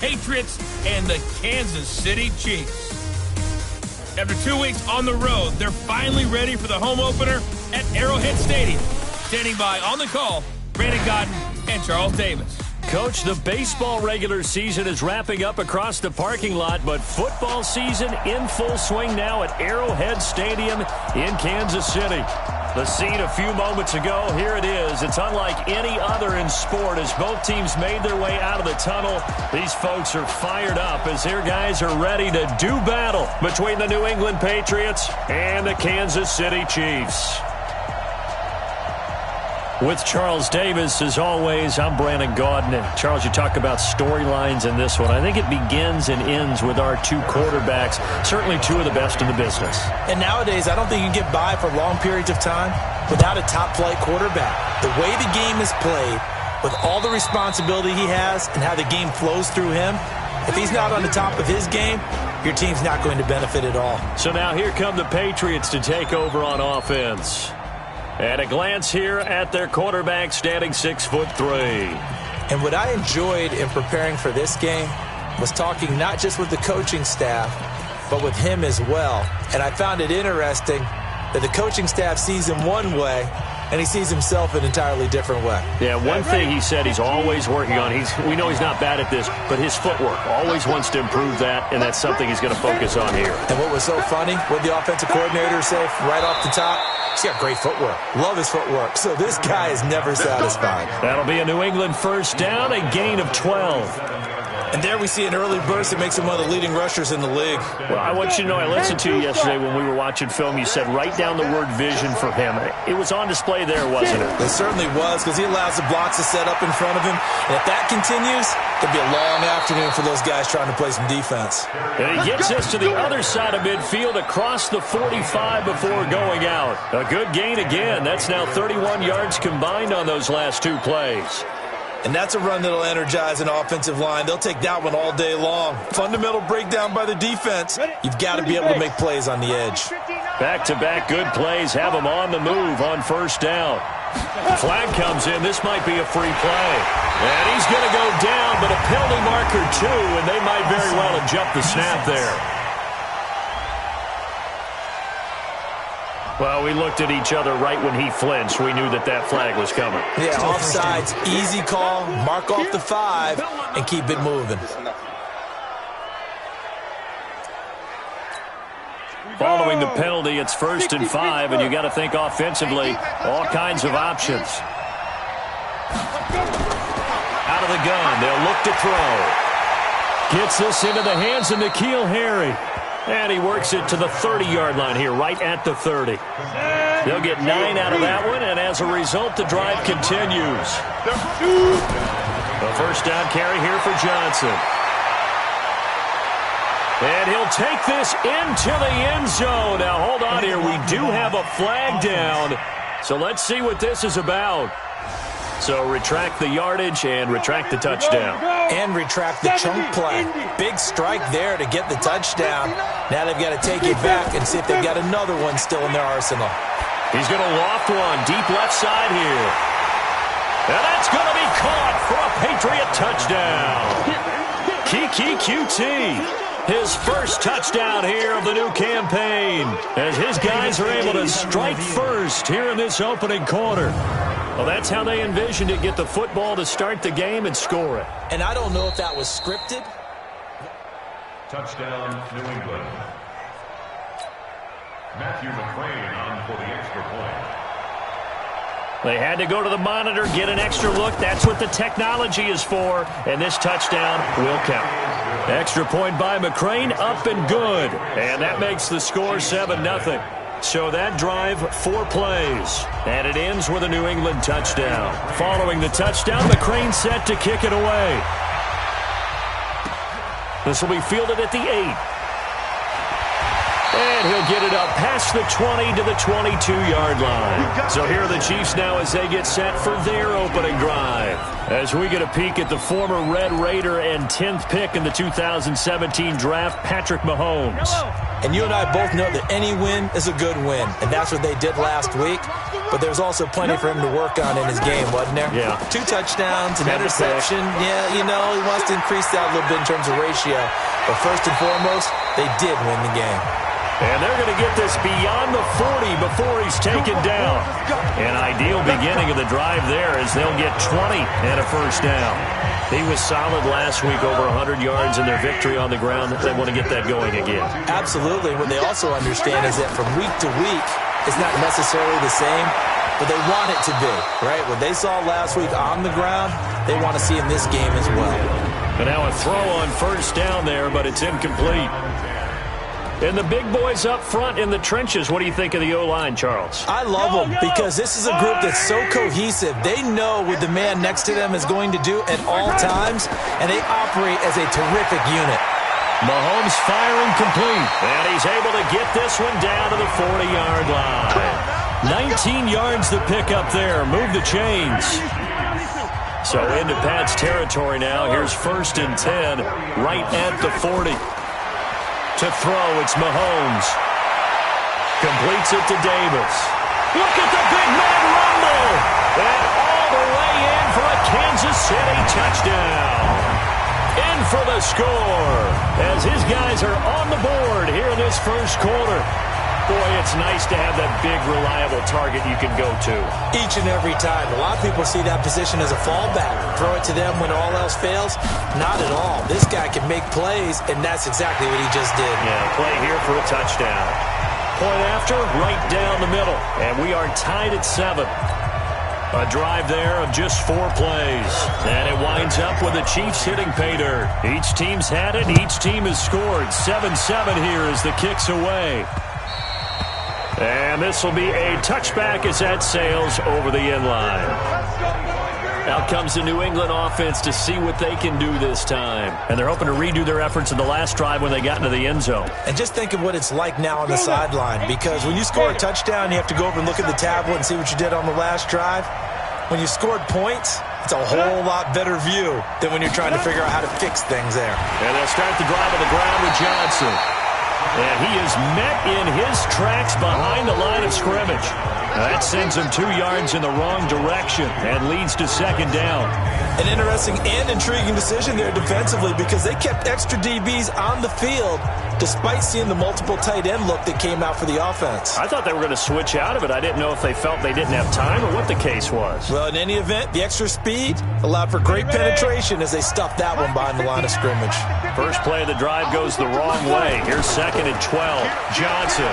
Patriots and the Kansas City Chiefs. After 2 weeks on the road, they're finally ready for the home opener at Arrowhead Stadium. Standing by on the call, Brandon Gaudin and Charles Davis. Coach, the baseball regular season is wrapping up across the parking lot, but football season in full swing now at Arrowhead Stadium in Kansas City. The scene a few moments ago, here it is. It's unlike any other in sport as both teams made their way out of the tunnel. These folks are fired up as their guys are ready to do battle between the New England Patriots and the Kansas City Chiefs. With Charles Davis, as always, I'm Brandon Gaudin. And Charles, you talk about storylines in this one. I think it begins and ends with our two quarterbacks, certainly two of the best in the business. And nowadays, I don't think you can get by for long periods of time without a top-flight quarterback. The way the game is played, with all the responsibility he has and how the game flows through him, if he's not on the top of his game, your team's not going to benefit at all. So now here come the Patriots to take over on offense. At a glance here at their quarterback, standing 6'3". And what I enjoyed in preparing for this game was talking not just with the coaching staff, but with him as well. And I found it interesting that the coaching staff sees him one way, and he sees himself an entirely different way. Yeah, one thing he said he's always working on, we know he's not bad at this, but his footwork, always wants to improve that, and that's something he's going to focus on here. And what was so funny, what the offensive coordinator say right off the top, he's got great footwork. Love his footwork. So this guy is never satisfied. That'll be a New England first down, a gain of 12. And there we see an early burst that makes him one of the leading rushers in the league. Well, I want you to know, I listened to you yesterday when we were watching film. You said write down the word vision for him. It was on display there, wasn't it? It certainly was, because he allows the blocks to set up in front of him. And if that continues, it'll be a long afternoon for those guys trying to play some defense. And he gets us to the other side of midfield across the 45 before going out. A good gain again. That's now 31 yards combined on those last two plays. And that's a run that'll energize an offensive line. They'll take that one all day long. Fundamental breakdown by the defense. You've got to be able to make plays on the edge. Back-to-back good plays have them on the move on first down. Flag comes in. This might be a free play. And he's going to go down, but a penalty marker too, and they might very well have jumped the snap there. Well, we looked at each other right when he flinched. We knew that that flag was coming. Yeah, offsides, easy call, mark off the 5, and keep it moving. Following the penalty, it's 1st and 5, and you got to think offensively, all kinds of options. Out of the gun, they'll look to throw. Gets this into the hands of N'Keal Harry. And he works it to the 30-yard line here, right at the 30. They'll get 9 out of that one, and as a result, the drive continues. A first down carry here for Johnson. And he'll take this into the end zone. Now, hold on here. We do have a flag down, so let's see what this is about. So retract the yardage and retract the touchdown. And retract the chunk play. Big strike there to get the touchdown. Now they've got to take it back and see if they've got another one still in their arsenal. He's going to loft one deep left side here. And that's going to be caught for a Patriot touchdown. Keke Coutee. His first touchdown here of the new campaign as his guys are able to strike first here in this opening quarter. Well, that's how they envisioned it, get the football to start the game and score it. And I don't know if that was scripted. Touchdown, New England. Matthew McCrane on for the extra point. They had to go to the monitor, get an extra look. That's what the technology is for, and this touchdown will count. Extra point by McCrane, up and good. And that makes the score 7-0. So that drive, 4 plays. And it ends with a New England touchdown. Following the touchdown, McCrane set to kick it away. This will be fielded at the 8. And he'll get it up past the 20 to the 22-yard line. So here are the Chiefs now as they get set for their opening drive. As we get a peek at the former Red Raider and 10th pick in the 2017 draft, Patrick Mahomes. And you and I both know that any win is a good win. And that's what they did last week. but there's also plenty for him to work on in his game, wasn't there? Yeah. 2 touchdowns, an Had to interception. Yeah, he wants to increase that a little bit in terms of ratio. But first and foremost, they did win the game. And they're going to get this beyond the 40 before he's taken down. An ideal beginning of the drive there as they'll get 20 and a first down. He was solid last week, over 100 yards in their victory on the ground. They want to get that going again. Absolutely. What they also understand is that from week to week, it's not necessarily the same, but they want it to be, right? What they saw last week on the ground, they want to see in this game as well. And now a throw on first down there, but it's incomplete. And the big boys up front in the trenches, what do you think of the O-line, Charles? I love them because this is a group that's so cohesive. They know what the man next to them is going to do at all times, and they operate as a terrific unit. Mahomes firing complete, and he's able to get this one down to the 40-yard line. 19 yards to pick up there. Move the chains. So into Pat's territory now. Here's 1st and 10, right at the 40. To throw, it's Mahomes. Completes it to Davis. Look at the big man rumble. And all the way in for a Kansas City touchdown. In for the score as his guys are on the board here in this first quarter. Boy, it's nice to have that big, reliable target you can go to. Each and every time. A lot of people see that position as a fallback. Throw it to them when all else fails. Not at all. This guy can make plays, and that's exactly what he just did. Yeah, play here for a touchdown. Point after, right down the middle. And we are tied at 7. A drive there of just 4 plays. And it winds up with the Chiefs hitting pay dirt. Each team's had it. Each team has scored. 7-7 here as the kick's away. And this will be a touchback as that sails over the end line. Out comes the New England offense to see what they can do this time. And they're hoping to redo their efforts in the last drive when they got into the end zone. And just think of what it's like now on the sideline, because when you score a touchdown, you have to go over and look at the tablet and see what you did on the last drive. When you scored points, it's a whole lot better view than when you're trying to figure out how to fix things there. And they'll start the drive on the ground with Johnson. And he is met in his tracks behind the line of scrimmage. That sends him 2 yards in the wrong direction and leads to 2nd down. An interesting and intriguing decision there defensively, because they kept extra DBs on the field despite seeing the multiple tight end look that came out for the offense. I thought they were going to switch out of it. I didn't know if they felt they didn't have time or what the case was. Well, in any event, the extra speed allowed for great penetration as they stuffed that one behind the line of scrimmage. First play of the drive goes the wrong way. Here's 2nd and 12. Johnson.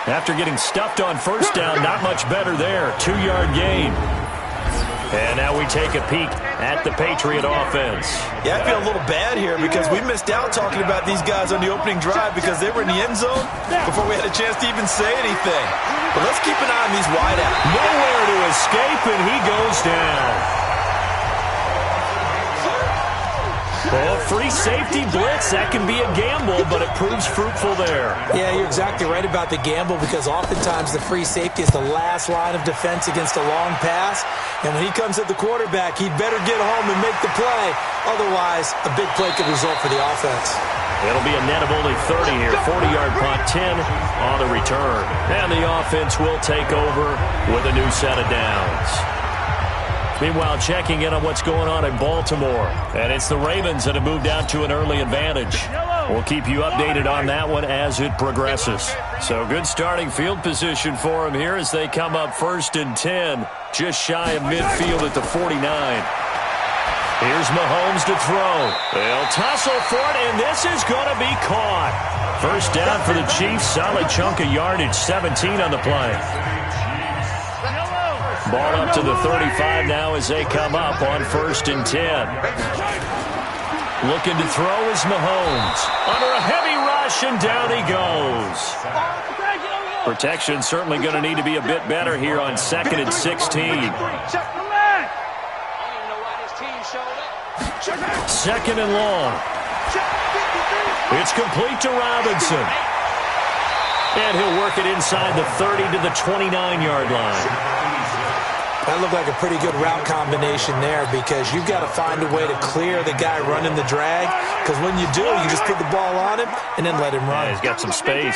After getting stuffed on first down, not much better there. 2-yard gain. And now we take a peek at the Patriot offense. Yeah, I feel a little bad here because we missed out talking about these guys on the opening drive because they were in the end zone before we had a chance to even say anything. But let's keep an eye on these wideouts. Nowhere to escape, and he goes down. Well, free safety blitz, that can be a gamble, but it proves fruitful there. Yeah, you're exactly right about the gamble, because oftentimes the free safety is the last line of defense against a long pass. And when he comes at the quarterback, he'd better get home and make the play. Otherwise, a big play could result for the offense. It'll be a net of only 30 here. 40-yard punt, 10 on the return. And the offense will take over with a new set of downs. Meanwhile, checking in on what's going on in Baltimore. And it's the Ravens that have moved out to an early advantage. We'll keep you updated on that one as it progresses. So good starting field position for them here as they come up 1st and 10. Just shy of midfield at the 49. Here's Mahomes to throw. They'll tussle for it, and this is going to be caught. First down for the Chiefs. Solid chunk of yardage. 17 on the play. Ball up to the 35 now as they come up on 1st and 10. Looking to throw is Mahomes. Under a heavy rush, and down he goes. Protection certainly going to need to be a bit better here on 2nd and 16. 2nd and long. It's complete to Robinson. And he'll work it inside the 30 to the 29-yard line. That looked like a pretty good route combination there, because you've got to find a way to clear the guy running the drag, because when you do, you just put the ball on him and then let him run. Yeah, he's got some space.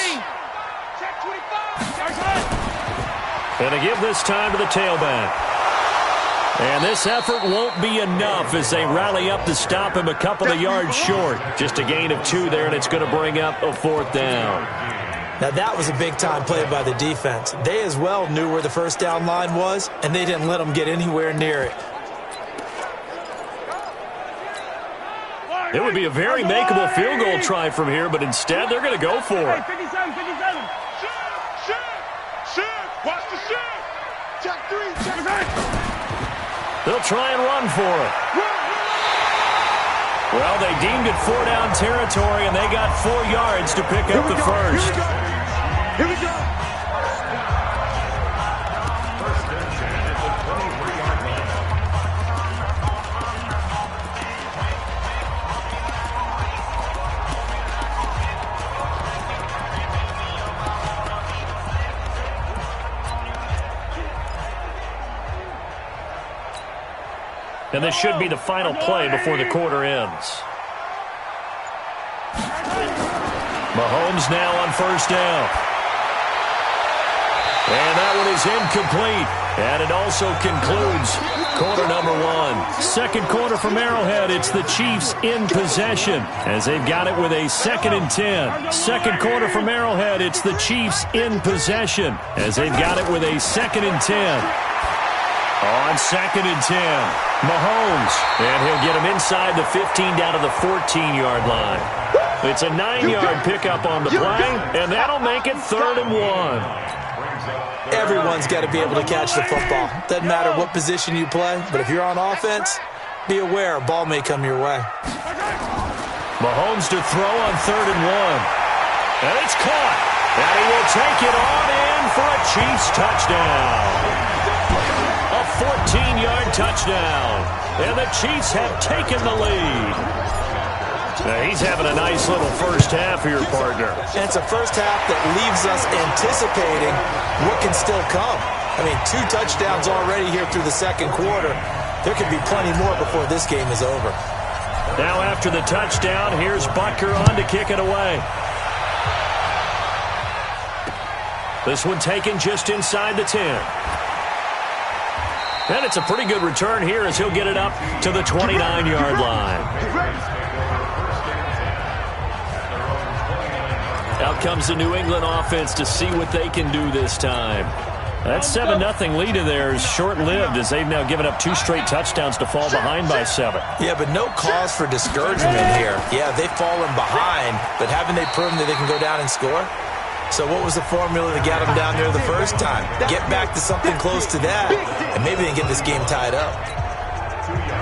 And to give this time to the tailback. And this effort won't be enough as they rally up to stop him a couple of yards short. Just a gain of 2 there, and it's going to bring up a 4th down. Now that was a big-time play by the defense. They as well knew where the first down line was, and they didn't let them get anywhere near it. It would be a very makeable field goal try from here, but instead they're going to go for it. 57. Shoot. Watch the shoot. Check 3. They'll try and run for it. Well, they deemed it 4-down territory, and they got 4 yards to pick up the first. Here we go. And this should be the final play before the quarter ends. Mahomes now on first down. And that one is incomplete. And it also concludes quarter number 1. Second quarter from Arrowhead. It's the Chiefs in possession as they've got it with a 2nd and 10. Second quarter from Arrowhead. It's the Chiefs in possession as they've got it with a 2nd and 10. On 2nd and 10, Mahomes. And he'll get him inside the 15 down to the 14-yard line. It's a 9-yard pickup on the play, and that'll make it 3rd and 1. Everyone's got to be able to catch the football. Doesn't matter what position you play, but if you're on offense, be aware a ball may come your way. Mahomes to throw on 3rd and 1. And it's caught. And he will take it on in for a Chiefs touchdown. A 14-yard touchdown. And the Chiefs have taken the lead. Now he's having a nice little first half here, partner. And it's a first half that leaves us anticipating what can still come. I mean, 2 touchdowns already here through the second quarter. There could be plenty more before this game is over. Now after the touchdown, here's Butker on to kick it away. This one taken just inside the 10. And it's a pretty good return here as he'll get it up to the 29-yard line. Out comes the New England offense to see what they can do this time. That 7-0 lead of theirs short-lived as they've now given up 2 straight touchdowns to fall behind by 7. Yeah, but no cause for discouragement here. Yeah, they've fallen behind, but haven't they proven that they can go down and score? So what was the formula that got them down there the first time? Get back to something close to that, and maybe they can get this game tied up.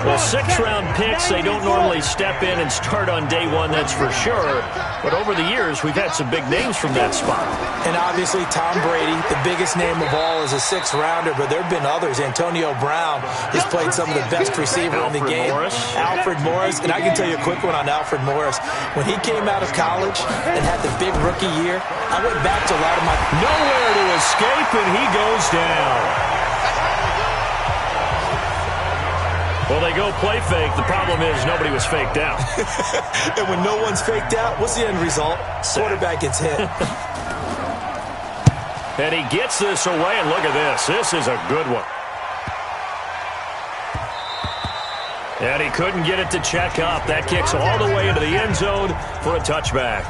Well, 6-round picks, they don't normally step in and start on day 1, that's for sure. But over the years, we've had some big names from that spot. And obviously, Tom Brady, the biggest name of all, is a 6th-rounder, but there have been others. Antonio Brown has played some of the best receiver in the game. Alfred Morris. And I can tell you a quick one on Alfred Morris. When he came out of college and had the big rookie year, I went back to a lot of my... Nowhere to escape, and he goes down. Well, they go play fake. The problem is nobody was faked out. And when no one's faked out, what's the end result? Quarterback gets hit. And he gets this away, and look at this. This is a good one. And he couldn't get it to check up. That kicks all the way into the end zone for a touchback.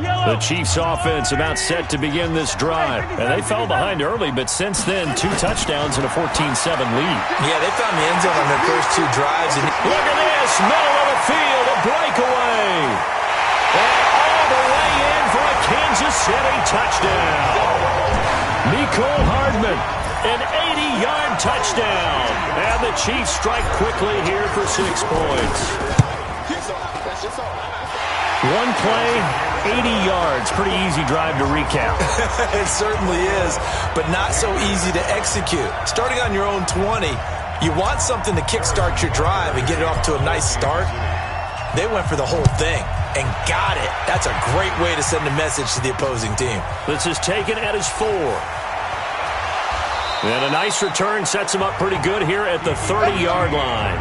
The Chiefs offense about set to begin this drive. And they fell behind early, but since then, 2 touchdowns and a 14-7 lead. Yeah, they found the end zone on their first 2 drives. And look at this, middle of the field, a breakaway. And all the way in for a Kansas City touchdown. Mecole Hardman, an 80-yard touchdown. And the Chiefs strike quickly here for 6 points. 1 play, 80 yards. Pretty easy drive to recap. It certainly is, but not so easy to execute. Starting on your own 20, you want something to kickstart your drive and get it off to a nice start. They went for the whole thing and got it. That's a great way to send a message to the opposing team. This is taken at his 4. And a nice return sets him up pretty good here at the 30-yard line.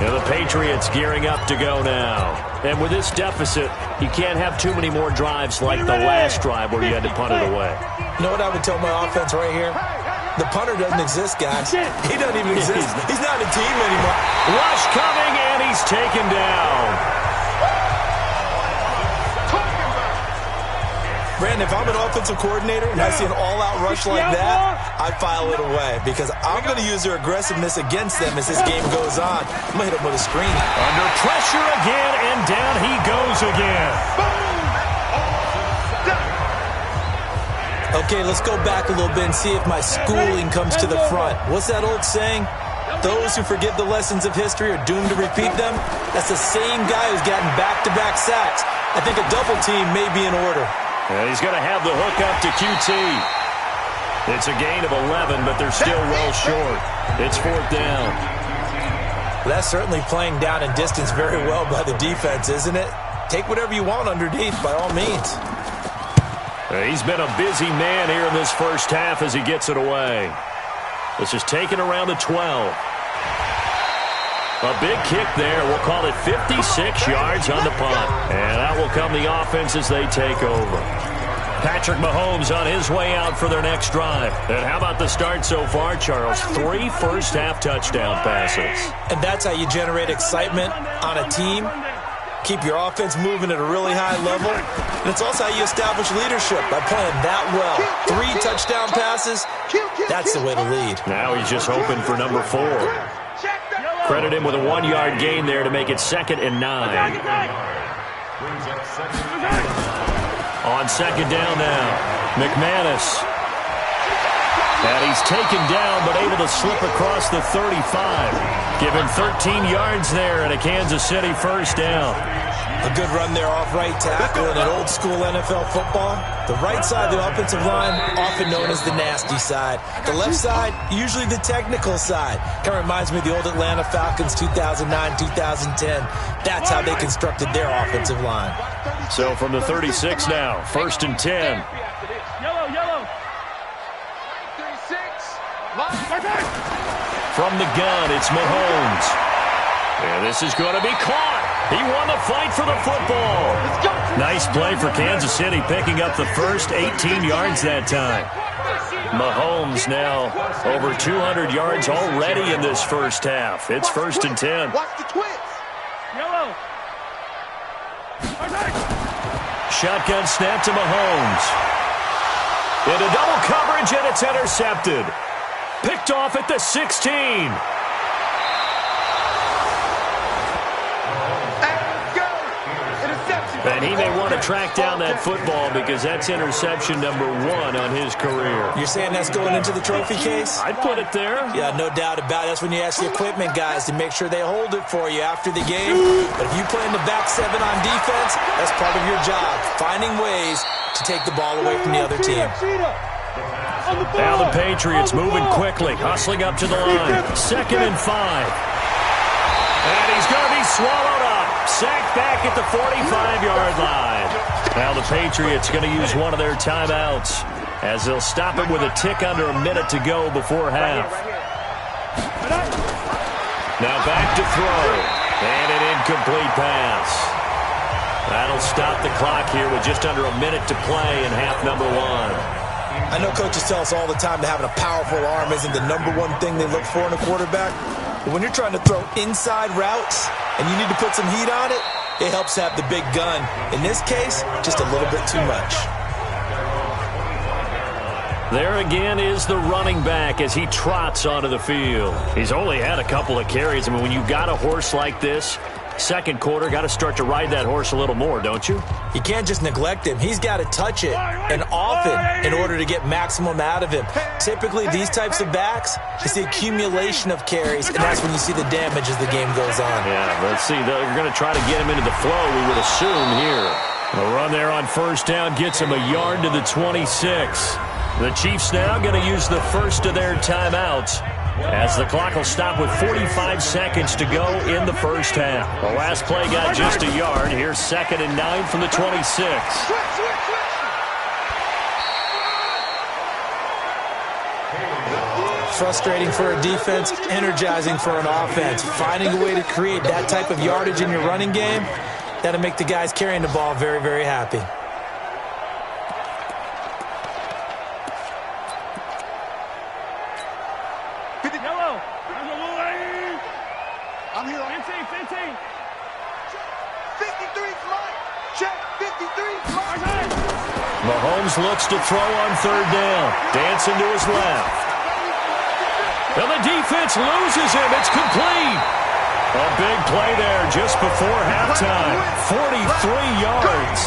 And the Patriots gearing up to go now. And with this deficit, you can't have too many more drives like the last drive where you had to punt it away. You know what I would tell my offense right here? The punter doesn't exist, guys. He doesn't even exist. He's not a team anymore. Rush coming, and he's taken down. Brandon, if I'm an offensive coordinator and I see an all-out rush like that, I file it away because I'm going to use their aggressiveness against them as this game goes on. I'm going to hit them with a screen. Under pressure again, and down he goes again. Okay, let's go back a little bit and see if my schooling comes to the front. What's that old saying? Those who forget the lessons of history are doomed to repeat them. That's the same guy who's gotten back-to-back sacks. I think a double team may be in order. And he's going to have the hook up to QT. It's a gain of 11, but they're still well short. It's 4th down. Well, that's certainly playing down in distance very well by the defense, isn't it? Take whatever you want underneath, by all means. He's been a busy man here in this first half as he gets it away. This is taken around the 12. A big kick there. We'll call it 56 yards on the punt. And out will come the offense as they take over. Patrick Mahomes on his way out for their next drive. And how about the start so far, Charles? 3 first-half touchdown passes. And that's how you generate excitement on a team. Keep your offense moving at a really high level. And it's also how you establish leadership by playing that well. 3 touchdown passes, that's the way to lead. Now he's just hoping for number 4. Credit him with a 1-yard gain there to make it 2nd and 9. On 2nd down now, McManus. And he's taken down but able to slip across the 35. Give him 13 yards there and a Kansas City first down. A good run there off right tackle in an old-school NFL football. The right side of the offensive line, often known as the nasty side. The left side, usually the technical side. Kind of reminds me of the old Atlanta Falcons 2009-2010. That's how they constructed their offensive line. So from the 36 now, 1st and 10. From the gun, it's Mahomes. And this is going to be caught. He won the fight for the football. Nice play for Kansas City, picking up the first 18 yards that time. Mahomes now over 200 yards already in this first half. It's 1st and 10. Shotgun snap to Mahomes. Into double coverage, and it's intercepted. Picked off at the 16. And he may want to track down that football because that's interception number 1 on his career. You're saying that's going into the trophy case? I'd put it there. Yeah, no doubt about it. That's when you ask the equipment guys to make sure they hold it for you after the game. But if you play in the back 7 on defense, that's part of your job, finding ways to take the ball away from the other team. Now the Patriots moving quickly, hustling up to the line. 2nd and 5. And he's going to be swallowed up. Sacked back at the 45-yard line. Now the Patriots going to use one of their timeouts as they'll stop it with a tick under a minute to go before half. Now back to throw. And an incomplete pass. That'll stop the clock here with just under a minute to play in half number 1. I know coaches tell us all the time that having a powerful arm isn't the number 1 thing they look for in a quarterback. But when you're trying to throw inside routes and you need to put some heat on it, it helps have the big gun. In this case, just a little bit too much. There again is the running back as he trots onto the field. He's only had a couple of carries. I mean, when you've got a horse like this, second quarter, got to start to ride that horse a little more, don't you? You can't just neglect him. He's got to touch it, and often, in order to get maximum out of him. Typically, these types of backs, it's the accumulation of carries, and that's when you see the damage as the game goes on. Yeah, let's see. They're going to try to get him into the flow, we would assume here. The run there on first down gets him a yard to the 26. The Chiefs now going to use the first of their timeouts, as the clock will stop with 45 seconds to go in the first half. The last play got just a yard. Here's 2nd and 9 from the 26. Frustrating for a defense, energizing for an offense. Finding a way to create that type of yardage in your running game, that'll make the guys carrying the ball very, very happy. I'm here on 15. 53 flight. Check 53 flight. Mahomes looks to throw on third down. Dancing to his left. And the defense loses him. It's complete. A big play there just before halftime. 43 yards.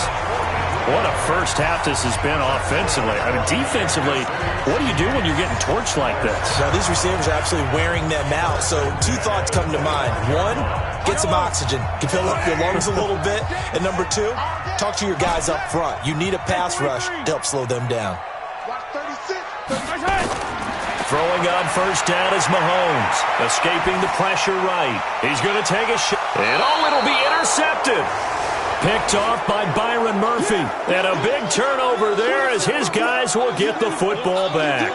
What a first half this has been offensively. I mean, defensively, what do you do when you're getting torched like this? Now, these receivers are absolutely wearing them out. So two thoughts come to mind. One, get some oxygen. You fill up your lungs a little bit. And number two, talk to your guys up front. You need a pass rush to help slow them down. Watch 36. Throwing on first down is Mahomes. Escaping the pressure right. He's going to take a shot. And it'll be intercepted. Picked off by Byron Murphy. And a big turnover there as his guys will get the football back.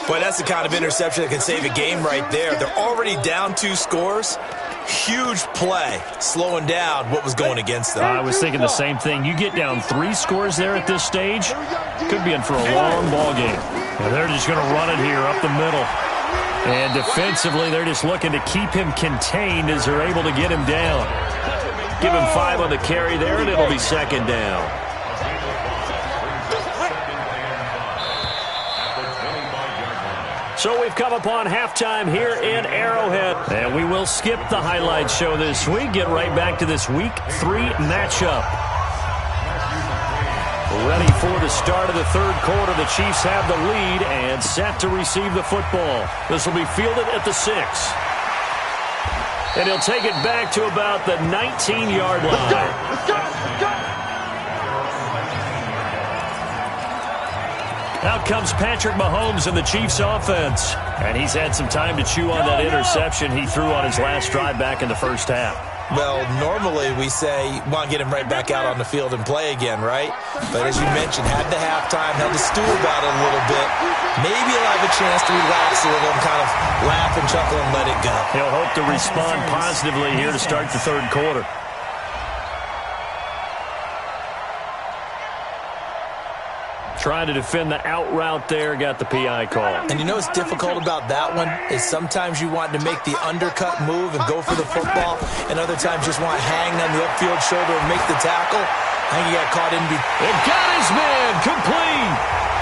Boy, that's the kind of interception that can save a game right there. They're already down 2 scores. Huge play, slowing down what was going against them. I was thinking the same thing. You get down 3 scores there at this stage, could be in for a long ball game. And they're just going to run it here up the middle. And defensively, they're just looking to keep him contained as they're able to get him down. Give him 5 on the carry there, and it'll be second down. So we've come upon halftime here in Arrowhead. And we will skip the highlight show this week. Get right back to this Week 3 matchup. Ready for the start of the third quarter. The Chiefs have the lead and set to receive the football. This will be fielded at the 6. And he'll take it back to about the 19-yard line. Let's go. Out comes Patrick Mahomes in the Chiefs offense. And he's had some time to chew on that interception he threw on his last drive back in the first half. Well, normally we say, want to get him right back out on the field and play again, right? But as you mentioned, had the halftime, had to stew about it a little bit. Maybe he'll have a chance to relax a little and kind of laugh and chuckle and let it go. He'll hope to respond positively here to start the third quarter. Trying to defend the out route there, got the PI call. And you know what's difficult about that one is sometimes you want to make the undercut move and go for the football, and other times just want to hang on the upfield shoulder and make the tackle. I think he got caught in between. And got his man complete.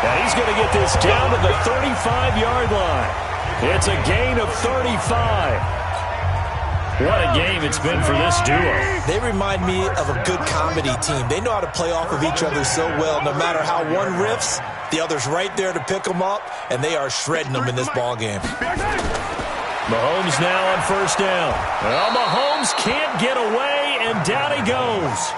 And he's going to get this down to the 35-yard line. It's a gain of 35. What a game it's been for this duo. They remind me of a good comedy team. They know how to play off of each other so well. No matter how one riffs, the other's right there to pick them up, and they are shredding them in this ball game. Mahomes now on first down. Well, Mahomes can't get away, and down he goes.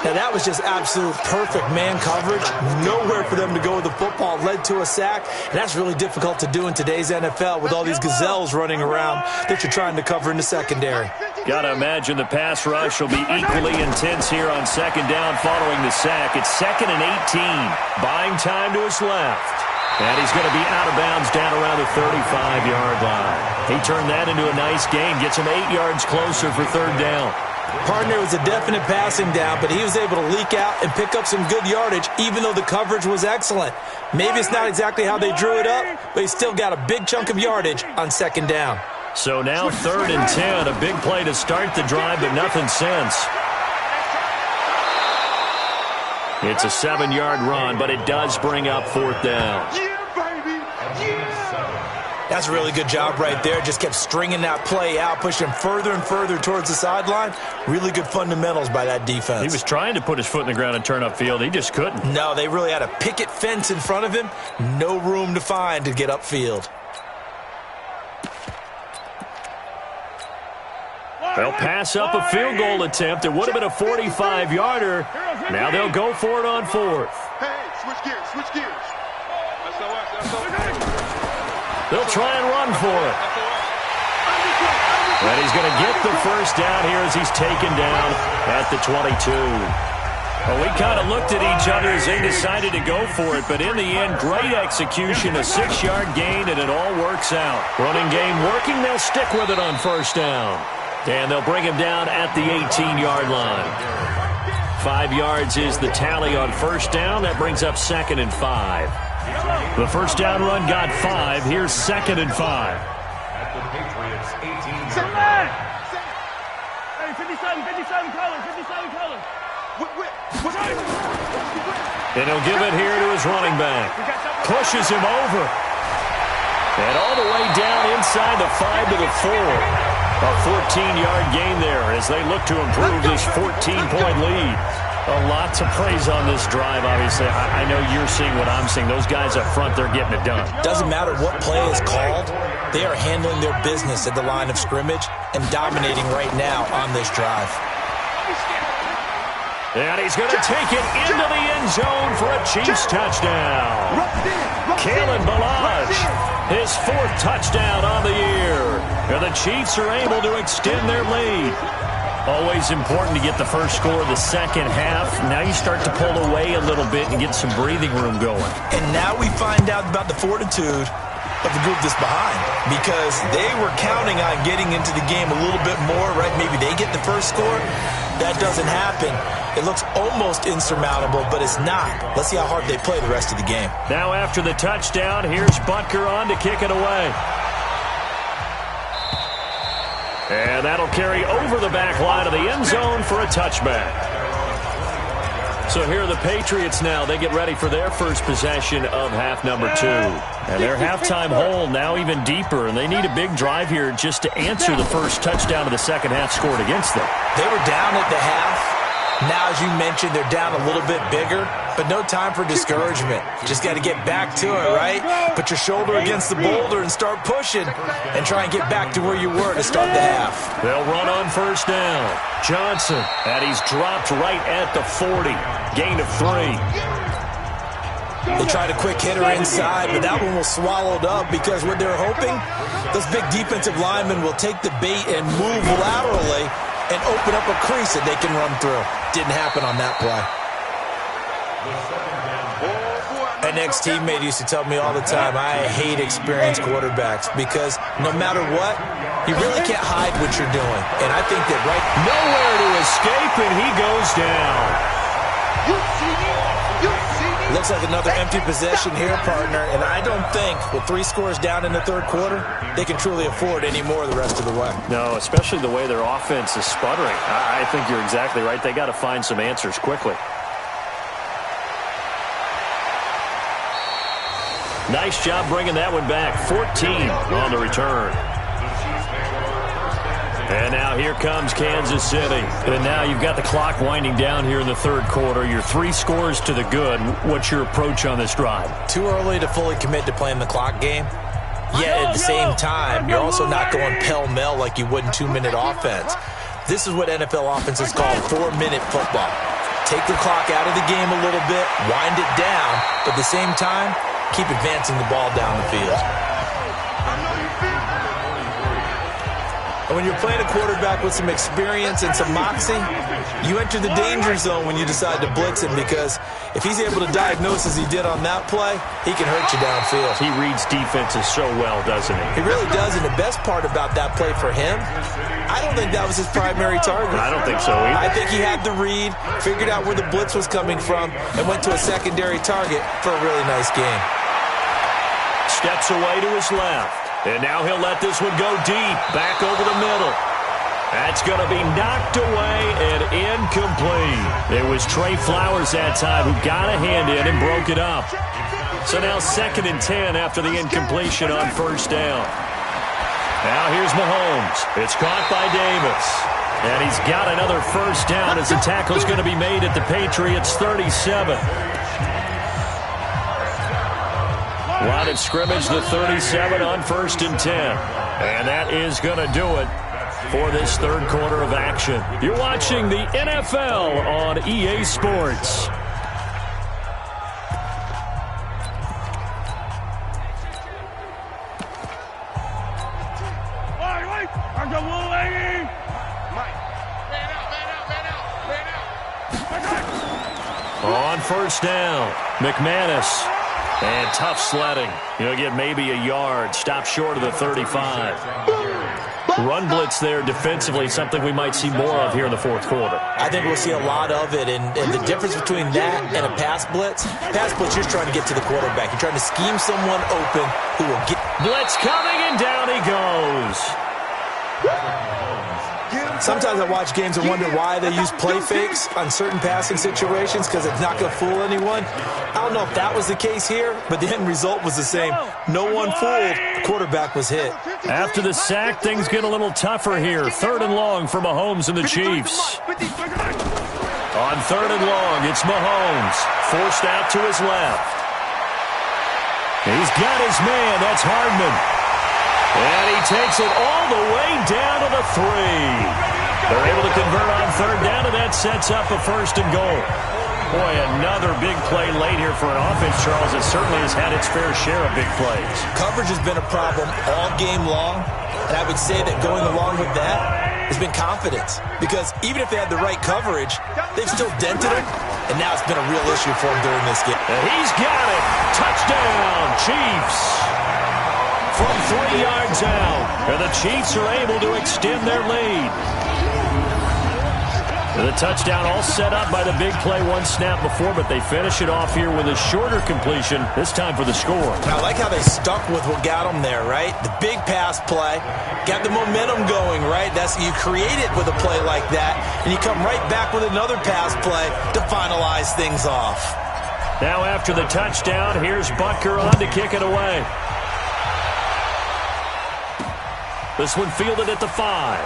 Now, that was just absolute perfect man coverage. Nowhere for them to go with the football. Led to a sack, and that's really difficult to do in today's NFL with all these gazelles running around that you're trying to cover in the secondary. Got to imagine the pass rush will be equally intense here on second down following the sack. It's 2nd and 18. Buying time to his left. And he's going to be out of bounds down around the 35-yard line. He turned that into a nice gain. Gets him 8 yards closer for third down. Partner was a definite passing down, but he was able to leak out and pick up some good yardage, even though the coverage was excellent. Maybe it's not exactly how they drew it up, but he still got a big chunk of yardage on second down. So now 3rd and 10, a big play to start the drive, but nothing since. It's a 7-yard run, but it does bring up 4th down. Yeah, baby. Yeah. That's a really good job right there. Just kept stringing that play out, pushing further and further towards the sideline. Really good fundamentals by that defense. He was trying to put his foot in the ground and turn upfield. He just couldn't. No, they really had a picket fence in front of him. No room to find to get upfield. They'll pass up a field goal attempt. It would have been a 45-yarder. Now they'll go for it on 4th. Hey, switch gears, switch gears. They'll try and run for it. And he's going to get the first down here as he's taken down at the 22. Well, we kind of looked at each other as they decided to go for it, but in the end, great execution, a 6-yard gain, and it all works out. Running game working, they'll stick with it on first down. And they'll bring him down at the 18-yard line. 5 yards is the tally on first down. That brings up 2nd and 5. The first down run got 5. Here's 2nd and 5. At the Patriots' 18-yard line. Hey, 57 colors, 57 colors. And he'll give it here to his running back. Pushes him over. And all the way down inside the 5 to the 4. A 14-yard gain there as they look to improve this 14-point lead. A lot to praise on this drive, obviously. I know you're seeing what I'm seeing. Those guys up front, they're getting it done. Doesn't matter what play is called. They are handling their business at the line of scrimmage and dominating right now on this drive. And he's going to take it into the end zone for a Chiefs touchdown. Kalen Ballage, his 4th touchdown on the year. And the Chiefs are able to extend their lead. Always important to get the first score of the second half. Now you start to pull away a little bit and get some breathing room going. And now we find out about the fortitude of the group that's behind, because they were counting on getting into the game a little bit more, right? Maybe they get the first score. That doesn't happen. It looks almost insurmountable, but it's not. Let's see how hard they play the rest of the game. Now after the touchdown, here's Butker on to kick it away. And that'll carry over the back line of the end zone for a touchback. So here are the Patriots now. They get ready for their first possession of half number 2. And their halftime hole now even deeper, and they need a big drive here just to answer the first touchdown of the second half scored against them. They were down at the half. Now, as you mentioned, they're down a little bit bigger, but no time for discouragement. Just got to get back to it, right? Put your shoulder against the boulder and start pushing and try and get back to where you were to start the half. They'll run on first down. Johnson, and he's dropped right at the 40. Gain of 3. They tried a quick hitter inside, but that one was swallowed up because what they're hoping, those big defensive linemen will take the bait and move laterally and open up a crease that they can run through. Didn't happen on that play. An ex-teammate used to tell me all the time, I hate experienced quarterbacks because no matter what, you really can't hide what you're doing. And I think that nowhere to escape, and he goes down. Looks like another empty possession here, partner, and I don't think with 3 scores down in the third quarter, they can truly afford any more the rest of the way. No, especially the way their offense is sputtering. I think you're exactly right. They got to find some answers quickly. Nice job bringing that one back. 14 on the return. And now here comes Kansas City. And now you've got the clock winding down here in the third quarter. You're 3 scores to the good. What's your approach on this drive? Too early to fully commit to playing the clock game. Yet at the same time, you're also not going pell-mell like you would in 2-minute offense. This is what NFL offenses call 4-minute football. Take the clock out of the game a little bit, wind it down, but at the same time, keep advancing the ball down the field. And when you're playing a quarterback with some experience and some moxie, you enter the danger zone when you decide to blitz him, because if he's able to diagnose as he did on that play, he can hurt you downfield. He reads defenses so well, doesn't he? He really does, and the best part about that play for him, I don't think that was his primary target. I don't think so either. I think he had the read, figured out where the blitz was coming from, and went to a secondary target for a really nice game. Steps away to his left. And now he'll let this one go deep, back over the middle. That's going to be knocked away and incomplete. It was Trey Flowers that time who got a hand in and broke it up. So now 2nd and 10 after the incompletion on first down. Now here's Mahomes. It's caught by Davis. And he's got another first down as the tackle's going to be made at the Patriots 37. Line of scrimmage, the 37 on 1st and 10. And that is going to do it for this third quarter of action. You're watching the NFL on EA Sports. first down. McManus. And tough sledding. He'll get maybe a yard. Stop short of the 35. Run blitz there defensively, something we might see more of here in the fourth quarter. I think we'll see a lot of it, and the difference between that and a pass blitz, you're trying to get to the quarterback. You're trying to scheme someone open who will get... Blitz coming, and down he goes. Sometimes I watch games and wonder why they use play fakes on certain passing situations because it's not going to fool anyone. I don't know if that was the case here, but the end result was the same. No one fooled. The quarterback was hit. After the sack, things get a little tougher here. 3rd and long for Mahomes and the Chiefs. On 3rd and long, it's Mahomes. Forced out to his left. He's got his man. That's Hardman. And he takes it all the way down to the 3. They're able to convert on 3rd down, and that sets up a 1st and goal. Boy, another big play late here for an offense, Charles, that certainly has had its fair share of big plays. Coverage has been a problem all game long, and I would say that going along with that has been confidence. Because even if they had the right coverage, they've still dented it, and now it's been a real issue for them during this game. And he's got it. Touchdown, Chiefs. From 3 yards out, and the Chiefs are able to extend their lead. The touchdown all set up by the big play one snap before, but they finish it off here with a shorter completion, this time for the score. I like how they stuck with what got them there, right? The big pass play, got the momentum going, right? You create it with a play like that, and you come right back with another pass play to finalize things off. Now after the touchdown, here's Butker on to kick it away. This one fielded at the 5.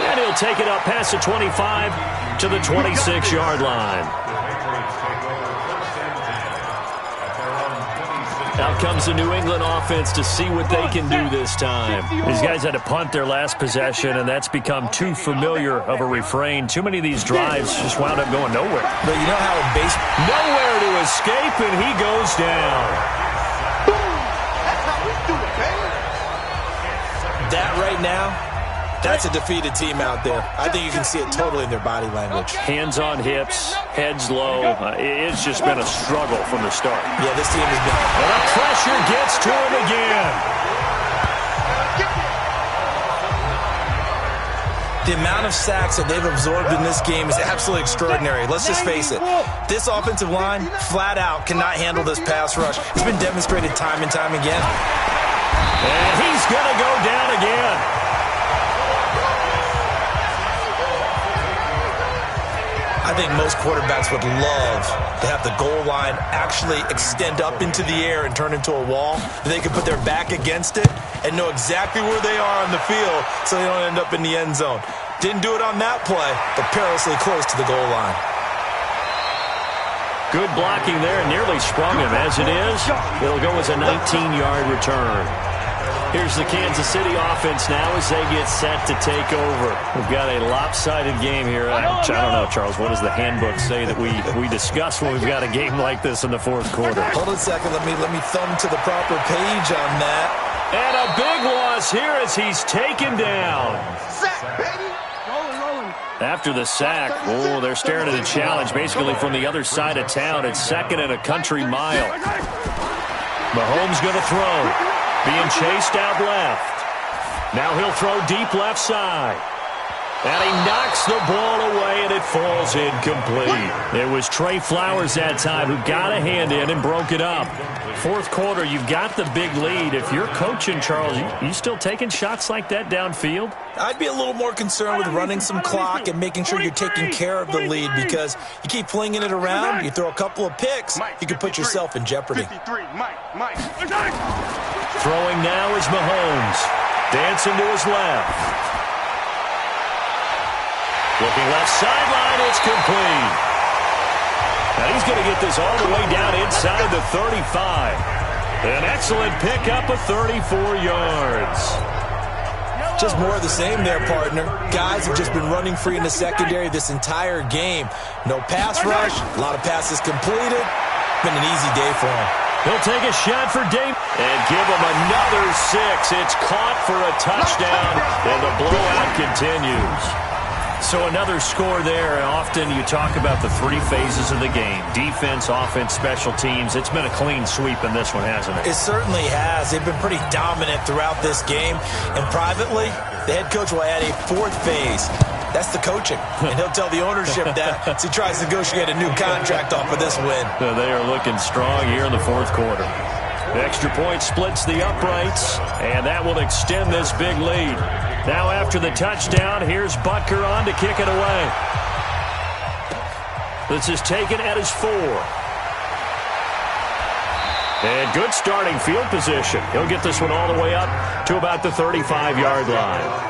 And he'll take it up past the 25 to the 26-yard line. Out comes the New England offense to see what they can do this time. These guys had to punt their last possession, and that's become too familiar of a refrain. Too many of these drives just wound up going nowhere. But you know how in baseball... Nowhere to escape, and he goes down. That right now, that's a defeated team out there. I think you can see it totally in their body language. Hands on hips, heads low. It's just been a struggle from the start. Yeah, this team has been... And the pressure gets to him again. The amount of sacks that they've absorbed in this game is absolutely extraordinary. Let's just face it. This offensive line, flat out, cannot handle this pass rush. It's been demonstrated time and time again. And he's going to go down again. I think most quarterbacks would love to have the goal line actually extend up into the air and turn into a wall. They can put their back against it and know exactly where they are on the field so they don't end up in the end zone. Didn't do it on that play, but perilously close to the goal line. Good blocking there, nearly sprung him. As it is, it'll go as a 19-yard return. Here's the Kansas City offense now as they get set to take over. We've got a lopsided game here. I don't know, Charles, what does the handbook say that we discuss when we've got a game like this in the fourth quarter? Hold on a second. Let me thumb to the proper page on that. And a big loss here as he's taken down. Sack, baby. Rolling. After the sack, they're staring at a challenge basically from the other side of town. It's 2nd and a country mile. Mahomes going to throw. Being chased out left. Now he'll throw deep left side. And he knocks the ball away, and it falls incomplete. It was Trey Flowers that time who got a hand in and broke it up. Fourth quarter, you've got the big lead. If you're coaching, Charles, you still taking shots like that downfield? I'd be a little more concerned with running some clock and making sure you're taking care of the lead because you keep flinging it around, you throw a couple of picks, you can put yourself in jeopardy. Throwing now is Mahomes. Dancing to his left. Looking left sideline, it's complete. Now he's going to get this all the way down inside the 35. An excellent pickup of 34 yards. Just more of the same there, partner. Guys have just been running free in the secondary this entire game. No pass rush, a lot of passes completed. Been an easy day for him. He'll take a shot for Dave and give him another 6. It's caught for a touchdown, and the blowout continues. So another score there. Often you talk about the three phases of the game: defense, offense, special teams. It's been a clean sweep in this one, hasn't it? It certainly has. They've been pretty dominant throughout this game. And privately, the head coach will add a fourth phase. That's the coaching. And he'll tell the ownership that as he tries to negotiate a new contract off of this win. They are looking strong here in the fourth quarter. The extra point splits the uprights, and that will extend this big lead. Now after the touchdown, here's Butker on to kick it away. This is taken at his 4. And good starting field position. He'll get this one all the way up to about the 35-yard line.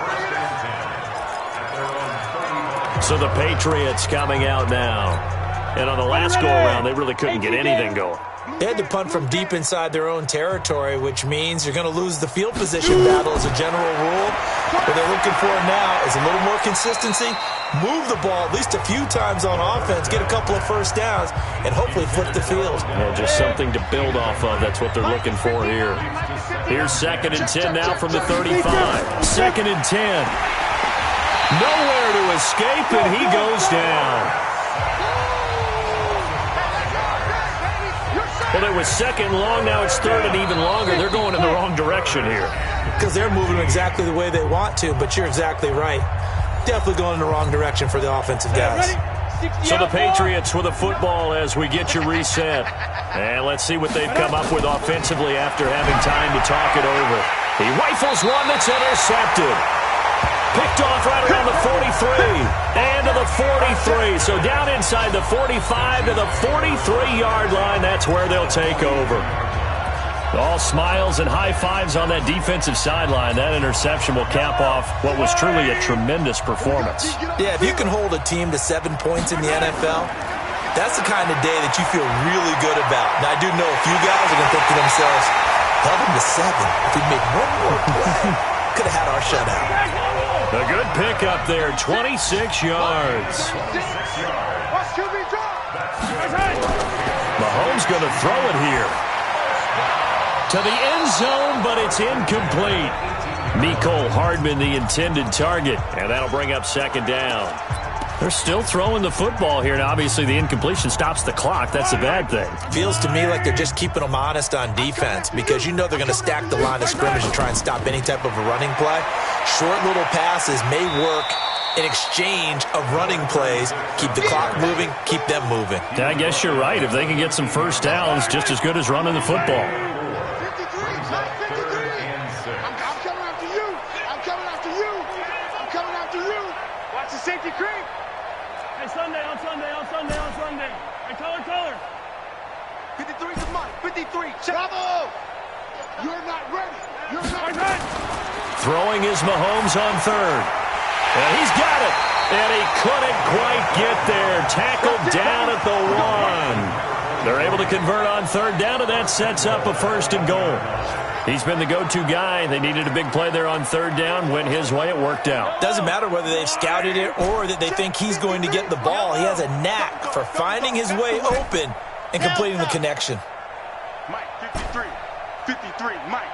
So the Patriots coming out now. And on the last go-around, they really couldn't get anything going. They had to punt from deep inside their own territory, which means you're going to lose the field position battle as a general rule. What they're looking for now is a little more consistency, move the ball at least a few times on offense, get a couple of first downs, and hopefully flip the field. Yeah, just something to build off of. That's what they're looking for here. Here's 2nd and 10 now from the 35. 2nd and 10. Nowhere to escape, and he goes down. Well, it was 2nd long. Now it's 3rd and even longer. They're going in the wrong direction here. Because they're moving exactly the way they want to, but you're exactly right. Definitely going in the wrong direction for the offensive guys. So the Patriots with a football as we get you reset. And let's see what they've come up with offensively after having time to talk it over. He rifles one that's intercepted. Picked off right around the 43 and to the 43. So down inside the 45 to the 43-yard line. That's where they'll take over. All smiles and high fives on that defensive sideline. That interception will cap off what was truly a tremendous performance. Yeah, if you can hold a team to 7 points in the NFL, that's the kind of day that you feel really good about. Now, I do know a few guys are going to think to themselves, held them to 7. If we make one more play, could have had our shutout. A good pickup there, 26 yards. Mahomes going to throw it here. To the end zone, but it's incomplete. Mecole Hardman, the intended target, and that'll bring up 2nd down. They're still throwing the football here, and obviously the incompletion stops the clock. That's a bad thing. Feels to me like they're just keeping them honest on defense because you know they're going to stack the line of scrimmage and try and stop any type of a running play. Short little passes may work in exchange of running plays. Keep the clock moving, keep them moving. I guess you're right. If they can get some first downs, just as good as running the football. Safety creep. Hey, Sunday. Hey, color. 53 to Mike. 53. Bravo. You're not ready. Throwing is Mahomes on 3rd. And he's got it. And he couldn't quite get there. Tackled down at the 1. They're able to convert on 3rd down, and that sets up a 1st and goal. He's been the go-to guy. They needed a big play there on 3rd down. Went his way. It worked out. Doesn't matter whether they've scouted it or that they think he's going to get the ball. He has a knack for finding his way open and completing the connection. Mike, 53. 53. Mike.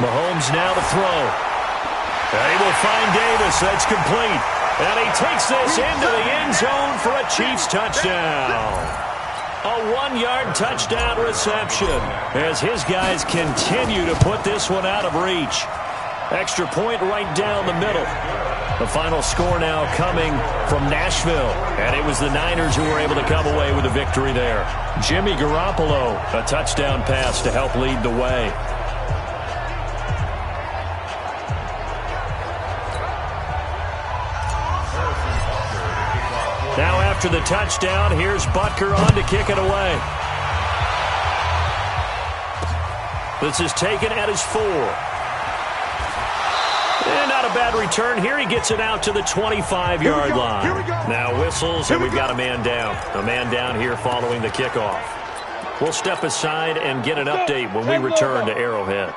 Mahomes now to throw. And he will find Davis. That's complete. And he takes this into the end zone for a Chiefs touchdown. A 1-yard touchdown reception as his guys continue to put this one out of reach. Extra point right down the middle. The final score now coming from Nashville. And it was the Niners who were able to come away with a victory there. Jimmy Garoppolo, a touchdown pass to help lead the way. Now after the touchdown, here's Butker on to kick it away. This is taken at his 4. And not a bad return here. He gets it out to the 25-yard line. Now whistles, and we've got a man down. A man down here following the kickoff. We'll step aside and get an update when we return to Arrowhead.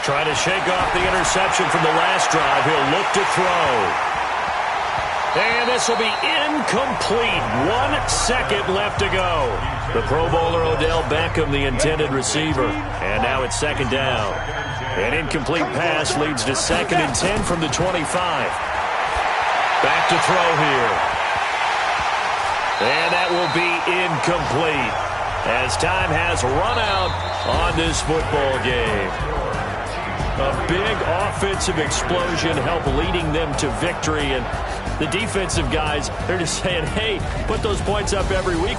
Trying to shake off the interception from the last drive. He'll look to throw. And this will be incomplete. 1 second left to go. The Pro Bowler Odell Beckham, the intended receiver. And now it's second down. An incomplete pass leads to 2nd and 10 from the 25. Back to throw here. And that will be incomplete as time has run out on this football game. A big offensive explosion helped leading them to victory. And the defensive guys, they're just saying, hey, put those points up every week.